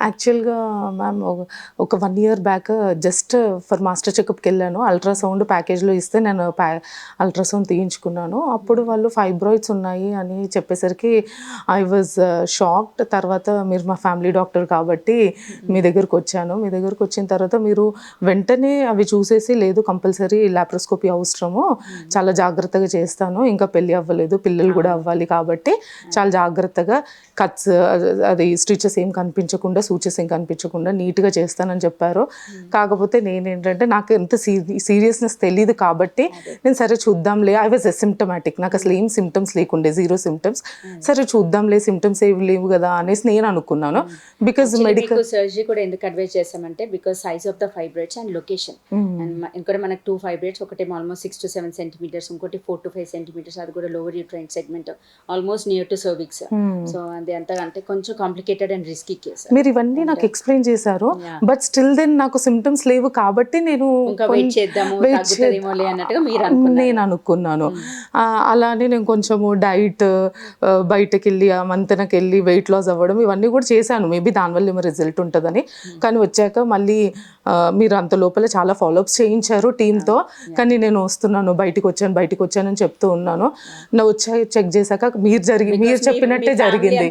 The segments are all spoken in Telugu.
యాక్చువల్‌గా మ్యామ్ ఒక 1 year back just for master చెకప్‌కెళ్ళాను. అల్ట్రాసౌండ్ ప్యాకేజ్‌లో ఇస్తే నేను అల్ట్రాసౌండ్ తీయించుకున్నాను. అప్పుడు వాళ్ళు ఫైబ్రాయిడ్స్ ఉన్నాయి అని చెప్పేసరికి ఐ వాజ్ షాక్డ్. తర్వాత మీరు మా ఫ్యామిలీ డాక్టర్ కాబట్టి మీ దగ్గరకొచ్చాను. మీ దగ్గరకొచ్చిన తర్వాత మీరు వెంటనే అవి చూసేసి లేదు కంపల్సరీ లాప్రోస్కోపీ అవసరము. చాలా జాగ్రత్తగా చేస్తాను. ఇంకా పెళ్లి అవ్వలేదు. పిల్లలు కూడా అవ్వాలి కాబట్టి చాలా జాగ్రత్తగా కట్స్ అది స్టిచెస్ ఏం కనిపించకుండా సూచెస్ ఏం కనిపించకుండా నీట్గా చేస్తానని చెప్పారు. కాకపోతే నేనేంటంటే నాకు ఎంత సీరియస్నెస్ తెలియదు కాబట్టి నేను సరే చూద్దాంలే, ఐ వాజ్ అసిమ్టమాటిక్, నాకు అసలు ఏం సిమ్టమ్స్ లేకుండే, 0 సిమ్టమ్స్. సరే చూద్దాంలే సిమ్టమ్స్ ఏమి లేవు కదా అనేసి నేను అనుకున్నాను. బికాజ్ మెడికల్ సర్జరీ కూడా ఎందుకు అడ్వైజ్ చేస్తామంటే because size of the fibroids and location. ఇంకోటి మనకు 2 ఫైబ్రాయిడ్స్, ఒకటేమో ఆల్మోస్ట్ 6 to 7 సెంటీమీటర్స్, ఇంకోటి 4 to 5 సెంటీమీటర్స్, అది కూడా lower uterine segment almost near to cervix. So అది అంతగా అంటే కొంచెం కాంప్లికేటెడ్ అండ్ రిస్కీ కేసు. మీరు ఇవన్నీ నాకు ఎక్స్ప్లెయిన్ చేశారు. బట్ స్టిల్ దెన్ నాకు సిమ్టమ్స్ లేవు కాబట్టి నేను నేను అనుకున్నాను. అలానే నేను కొంచెము డైట్, బయటకు వెళ్ళి మంతెనకి వెళ్ళి వెయిట్ లాస్ అవ్వడం ఇవన్నీ కూడా చేశాను. మేబీ దానివల్ల ఏమో రిజల్ట్ ఉంటుందని. కానీ వచ్చాక మళ్ళీ మీరు అంత లోపల చాలా ఫాలోఅప్స్ చేయించారు టీంతో. కానీ నేను వస్తున్నాను, బయటకు వచ్చానని చెప్తూ ఉన్నాను. నా వచ్చాయి చెక్ చేశాక మీరు చెప్పినట్టే జరిగింది.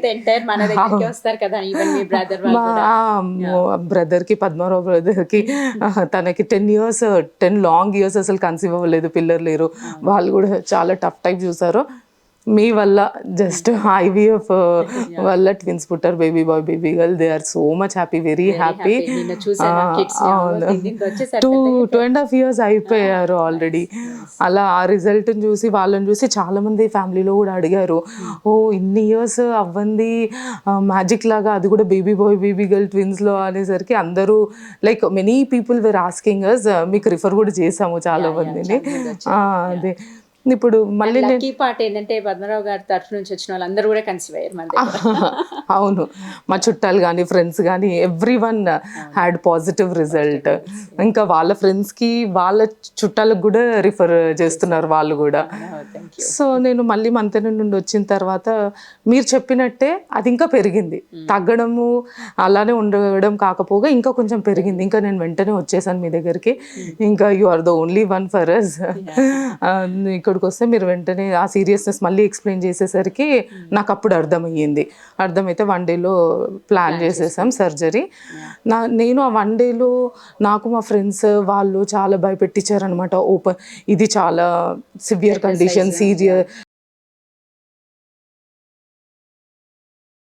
మా బ్రదర్కి, పద్మారావు బ్రదర్కి, తనకి 10 లాంగ్ ఇయర్స్ అసలు కన్సీవ్ అవ్వలేదు, పిల్లలు లేరు. వాళ్ళు కూడా చాలా టఫ్ టైప్ చూసారు. మీ వల్ల జస్ట్ ఐవీఎఫ్ వల్ల ట్విన్స్ పుట్టారు, baby boy baby girl. They are so much happy, very happy. 2.5 years అయిపోయారు ఆల్రెడీ. అలా ఆ రిజల్ట్ని చూసి వాళ్ళని చూసి చాలామంది ఫ్యామిలీలో కూడా అడిగారు, ఓ ఇన్ని ఇయర్స్ అవ్వంది మ్యాజిక్ లాగా, అది కూడా బేబీ బాయ్ బేబీ గర్ల్ ట్విన్స్లో అనేసరికి అందరూ like many people were asking us. మీకు రిఫర్ కూడా చేసాము చాలా మందిని. అదే ఇప్పుడు మళ్ళీ లక్కీ పార్ట్ ఏంటంటే పద్మరావు గారి తరఫు నుంచి వచ్చిన వాళ్ళందరూ కూడా కన్సీవ్ అయ్యారు మన దగ్గర. అవును, మా చుట్టాలు కానీ ఫ్రెండ్స్ కానీ every one had positive result. ఇంకా వాళ్ళ ఫ్రెండ్స్కి వాళ్ళ చుట్టాలకు కూడా రిఫర్ చేస్తున్నారు వాళ్ళు కూడా. సో నేను మళ్ళీ మంతెన నుండి వచ్చిన తర్వాత మీరు చెప్పినట్టే అది ఇంకా పెరిగింది. తగ్గడము అలానే ఉండడం కాకపోగా ఇంకా కొంచెం పెరిగింది. ఇంకా నేను వెంటనే వచ్చేసాను మీ దగ్గరికి. ఇంకా you are the only one for us. ఇక్కడికి వస్తే మీరు వెంటనే ఆ సీరియస్నెస్ మళ్ళీ ఎక్స్ప్లెయిన్ చేసేసరికి నాకు అప్పుడు అర్థమైతే 1 dayలో ప్లాన్ చేసేసాం సర్జరీ. నేను ఆ 1 dayలో నాకు మా ఫ్రెండ్స్ వాళ్ళు చాలా భయపెట్టించారనమాట. ఇది చాలా సివియర్ కండిషన్,